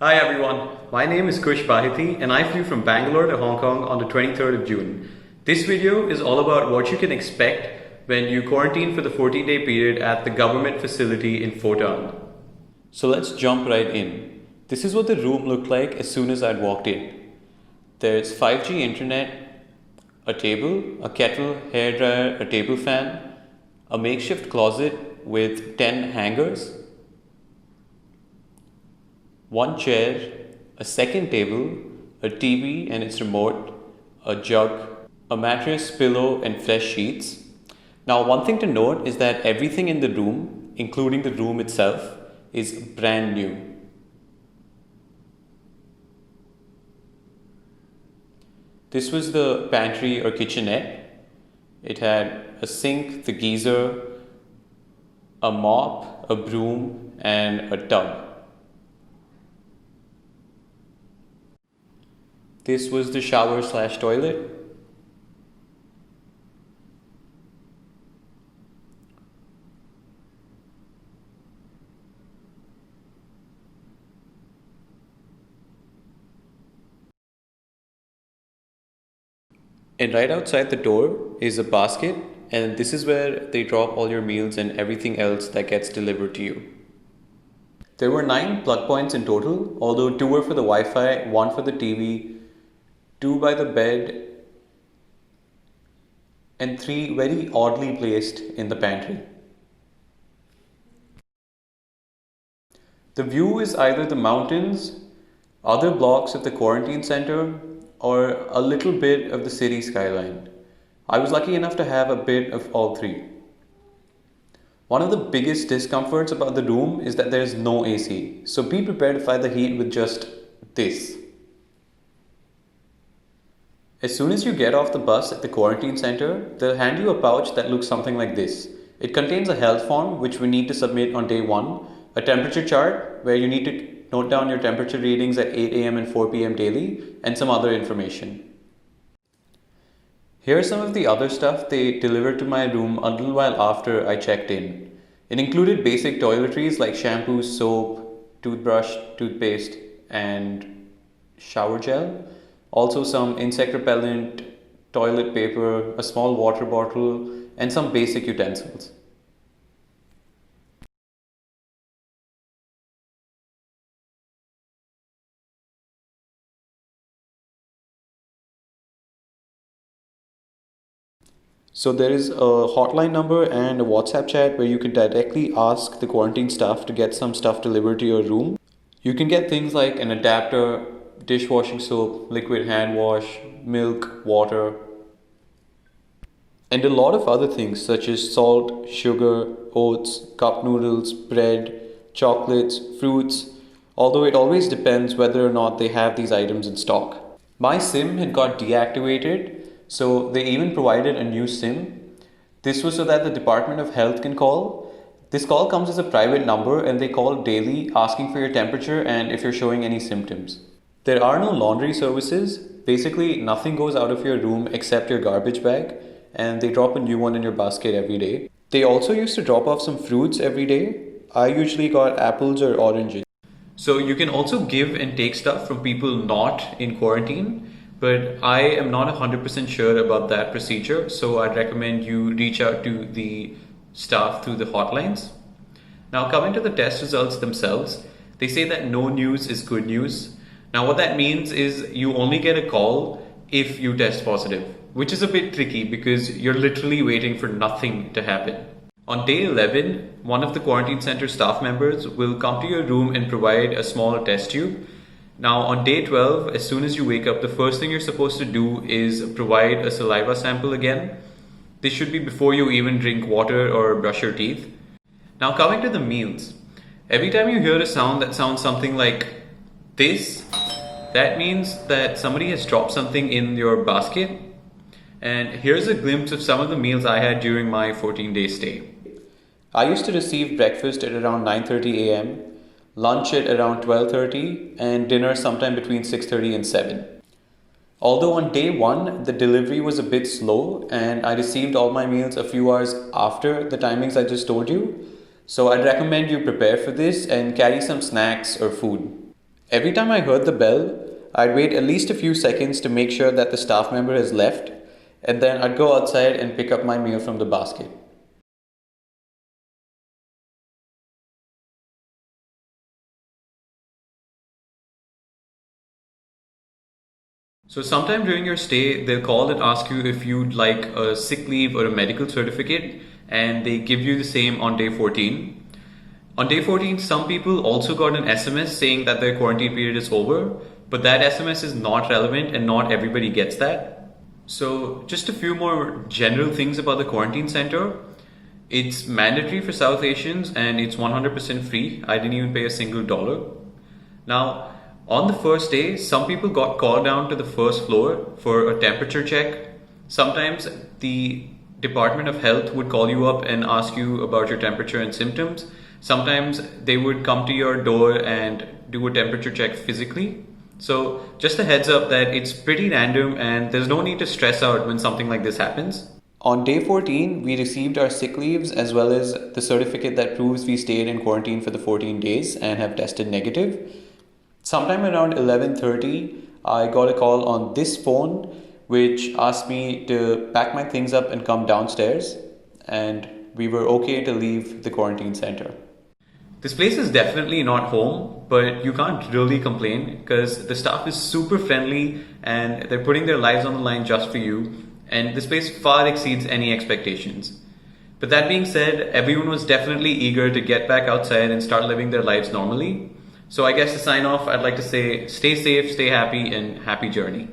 Hi everyone, my name is Kush Bahiti and I flew from Bangalore to Hong Kong on the 23rd of June. This video is all about what you can expect when you quarantine for the 14-day period at the government facility in Fortan. So let's jump right in. This is what the room looked like as soon as I'd walked in. There's 5G internet, a table, a kettle, hairdryer, a table fan, a makeshift closet with 10 hangers, one chair, a second table, a TV and its remote, a jug, a mattress, pillow, and fresh sheets. Now, one thing to note is that everything in the room, including the room itself, is brand new. This was the pantry or kitchenette. It had a sink, the geyser, a mop, a broom, and a tub. This was the shower slash toilet. And right outside the door is a basket, and this is where they drop all your meals and everything else that gets delivered to you. There were 9 plug points in total, although 2 were for the Wi Fi, 1 for the TV, 2 by the bed, and 3 very oddly placed in the pantry. The view is either the mountains, other blocks of the quarantine center, or a little bit of the city skyline. I was lucky enough to have a bit of all three. One of the biggest discomforts about the room is that there's no AC, so be prepared to fight the heat with just this. As soon as you get off the bus at the quarantine center, they'll hand you a pouch that looks something like this. It contains a health form which we need to submit on day 1, a temperature chart where you need to note down your temperature readings at 8 a.m. and 4 p.m. daily, and some other information. Here's some of the other stuff they delivered to my room a little while after I checked in. It included basic toiletries like shampoo, soap, toothbrush, toothpaste, and shower gel. Also, some insect repellent, toilet paper, a small water bottle, and some basic utensils. So there is a hotline number and a WhatsApp chat where you can directly ask the quarantine staff to get some stuff delivered to your room. You can get things like an adapter, dishwashing soap, liquid hand wash, milk, water, and a lot of other things such as salt, sugar, oats, cup noodles, bread, chocolates, fruits, although it always depends whether or not they have these items in stock. My SIM had got deactivated, so they even provided a new SIM. This was so that the Department of Health can call. This call comes as a private number and they call daily asking for your temperature and if you're showing any symptoms. There are no laundry services. Basically, nothing goes out of your room except your garbage bag, and they drop a new one in your basket every day. They also used to drop off some fruits every day. I usually got apples or oranges. So you can also give and take stuff from people not in quarantine, but I am not 100% sure about that procedure, so I'd recommend you reach out to the staff through the hotlines. Now, coming to the test results themselves, they say that no news is good news. Now, what that means is you only get a call if you test positive, which is a bit tricky because you're literally waiting for nothing to happen. On day 11, one of the quarantine center staff members will come to your room and provide a small test tube. Now, on day 12, as soon as you wake up, the first thing you're supposed to do is provide a saliva sample again. This should be before you even drink water or brush your teeth. Now, coming to the meals, every time you hear a sound that sounds something like this, that means that somebody has dropped something in your basket. And here's a glimpse of some of the meals I had during my 14-day stay. I used to receive breakfast at around 9:30 a.m., lunch at around 12:30, and dinner sometime between 6:30 and 7. Although on day 1, the delivery was a bit slow and I received all my meals a few hours after the timings I just told you, so I'd recommend you prepare for this and carry some snacks or food. Every time I heard the bell, I'd wait at least a few seconds to make sure that the staff member has left, and then I'd go outside and pick up my meal from the basket. So sometime during your stay, they'll call and ask you if you'd like a sick leave or a medical certificate, and they give you the same on day 14. On day 14, some people also got an SMS saying that their quarantine period is over, but that SMS is not relevant and not everybody gets that. So just a few more general things about the quarantine center. It's mandatory for South Asians and it's 100% free. I didn't even pay a single dollar. Now, on the first day, some people got called down to the first floor for a temperature check. Sometimes the Department of Health would call you up and ask you about your temperature and symptoms. Sometimes they would come to your door and do a temperature check physically. So just a heads up that it's pretty random and there's no need to stress out when something like this happens. On day 14, we received our sick leaves as well as the certificate that proves we stayed in quarantine for the 14 days and have tested negative. Sometime around 11:30, I got a call on this phone which asked me to pack my things up and come downstairs, and we were okay to leave the quarantine center. This place is definitely not home, but you can't really complain because the staff is super friendly and they're putting their lives on the line just for you, and this place far exceeds any expectations. But that being said, everyone was definitely eager to get back outside and start living their lives normally. So I guess to sign off, I'd like to say stay safe, stay happy, and happy journey.